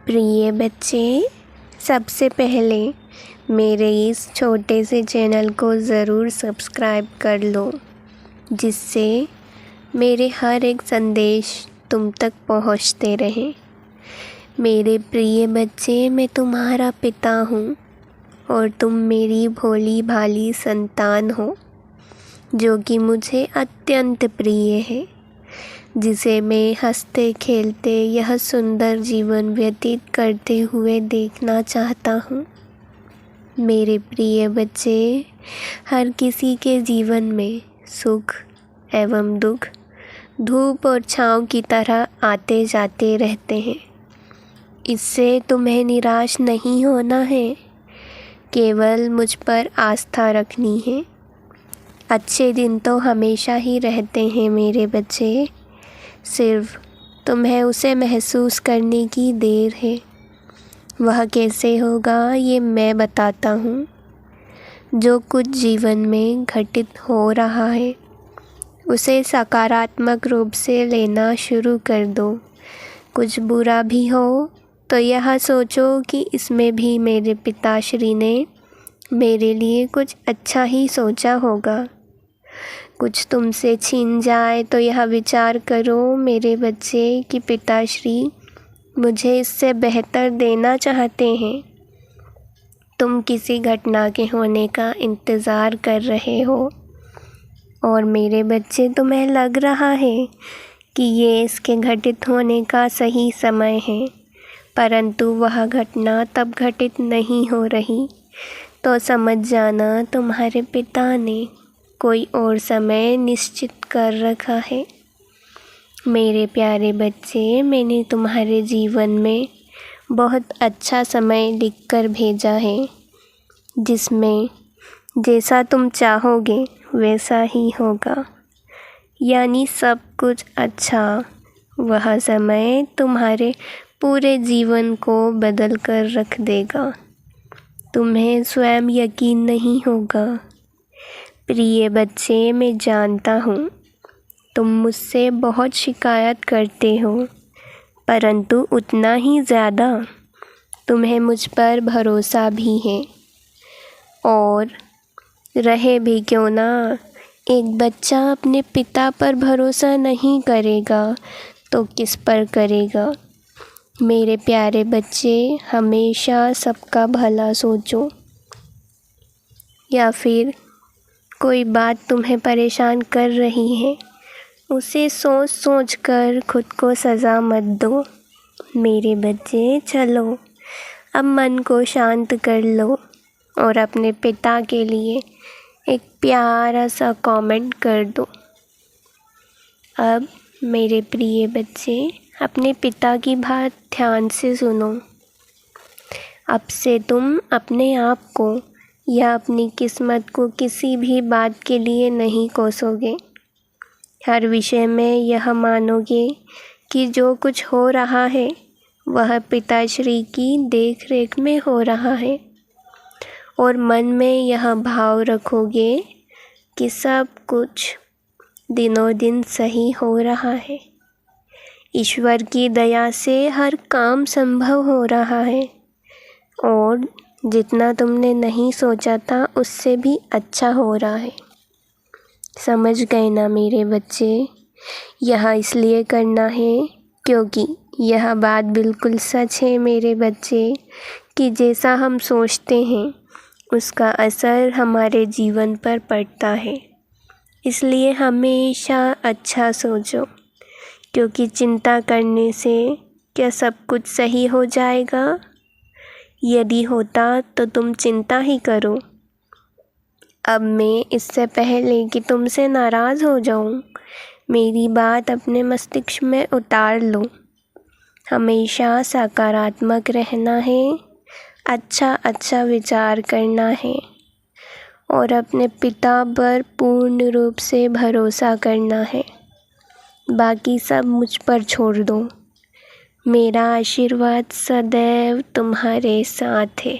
प्रिय बच्चे, सबसे पहले मेरे इस छोटे से चैनल को ज़रूर सब्सक्राइब कर लो, जिससे मेरे हर एक संदेश तुम तक पहुंचते रहें। मेरे प्रिय बच्चे, मैं तुम्हारा पिता हूँ और तुम मेरी भोली भाली संतान हो, जो कि मुझे अत्यंत प्रिय है, जिसे मैं हंसते खेलते यह सुंदर जीवन व्यतीत करते हुए देखना चाहता हूँ। मेरे प्रिय बच्चे, हर किसी के जीवन में सुख एवं दुख धूप और छाँव की तरह आते जाते रहते हैं। इससे तुम्हें निराश नहीं होना है, केवल मुझ पर आस्था रखनी है। अच्छे दिन तो हमेशा ही रहते हैं मेरे बच्चे, सिर्फ तुम्हें उसे महसूस करने की देर है। वह कैसे होगा ये मैं बताता हूँ। जो कुछ जीवन में घटित हो रहा है उसे सकारात्मक रूप से लेना शुरू कर दो। कुछ बुरा भी हो तो यह सोचो कि इसमें भी मेरे पिताश्री ने मेरे लिए कुछ अच्छा ही सोचा होगा। कुछ तुमसे छीन जाए तो यह विचार करो मेरे बच्चे कि पिताश्री मुझे इससे बेहतर देना चाहते हैं। तुम किसी घटना के होने का इंतज़ार कर रहे हो और मेरे बच्चे तुम्हें लग रहा है कि ये इसके घटित होने का सही समय है, परंतु वह घटना तब घटित नहीं हो रही, तो समझ जाना तुम्हारे पिता ने कोई और समय निश्चित कर रखा है। मेरे प्यारे बच्चे, मैंने तुम्हारे जीवन में बहुत अच्छा समय लिखकर भेजा है, जिसमें जैसा तुम चाहोगे वैसा ही होगा, यानी सब कुछ अच्छा। वह समय तुम्हारे पूरे जीवन को बदल कर रख देगा। तुम्हें स्वयं यकीन नहीं होगा। प्रिय बच्चे, मैं जानता हूँ तुम मुझसे बहुत शिकायत करते हो, परंतु उतना ही ज़्यादा तुम्हें मुझ पर भरोसा भी है। और रहे भी क्यों ना, एक बच्चा अपने पिता पर भरोसा नहीं करेगा तो किस पर करेगा। मेरे प्यारे बच्चे, हमेशा सबका भला सोचो। या फिर कोई बात तुम्हें परेशान कर रही है, उसे सोच सोच कर खुद को सज़ा मत दो। मेरे बच्चे, चलो अब मन को शांत कर लो और अपने पिता के लिए एक प्यारा सा कमेंट कर दो। अब मेरे प्रिय बच्चे, अपने पिता की बात ध्यान से सुनो। अब से तुम अपने आप को या अपनी किस्मत को किसी भी बात के लिए नहीं कोसोगे। हर विषय में यह मानोगे कि जो कुछ हो रहा है वह पिताश्री की देख रेख में हो रहा है, और मन में यह भाव रखोगे कि सब कुछ दिनों दिन सही हो रहा है। ईश्वर की दया से हर काम संभव हो रहा है, और जितना तुमने नहीं सोचा था उससे भी अच्छा हो रहा है। समझ गए ना मेरे बच्चे? यह इसलिए करना है क्योंकि यह बात बिल्कुल सच है मेरे बच्चे, कि जैसा हम सोचते हैं उसका असर हमारे जीवन पर पड़ता है। इसलिए हमेशा अच्छा सोचो, क्योंकि चिंता करने से क्या सब कुछ सही हो जाएगा? यदि होता तो तुम चिंता ही करो। अब मैं इससे पहले कि तुमसे नाराज़ हो जाऊं, मेरी बात अपने मस्तिष्क में उतार लो। हमेशा सकारात्मक रहना है, अच्छा अच्छा विचार करना है और अपने पिता पर पूर्ण रूप से भरोसा करना है। बाकी सब मुझ पर छोड़ दो। मेरा आशीर्वाद सदैव तुम्हारे साथ है।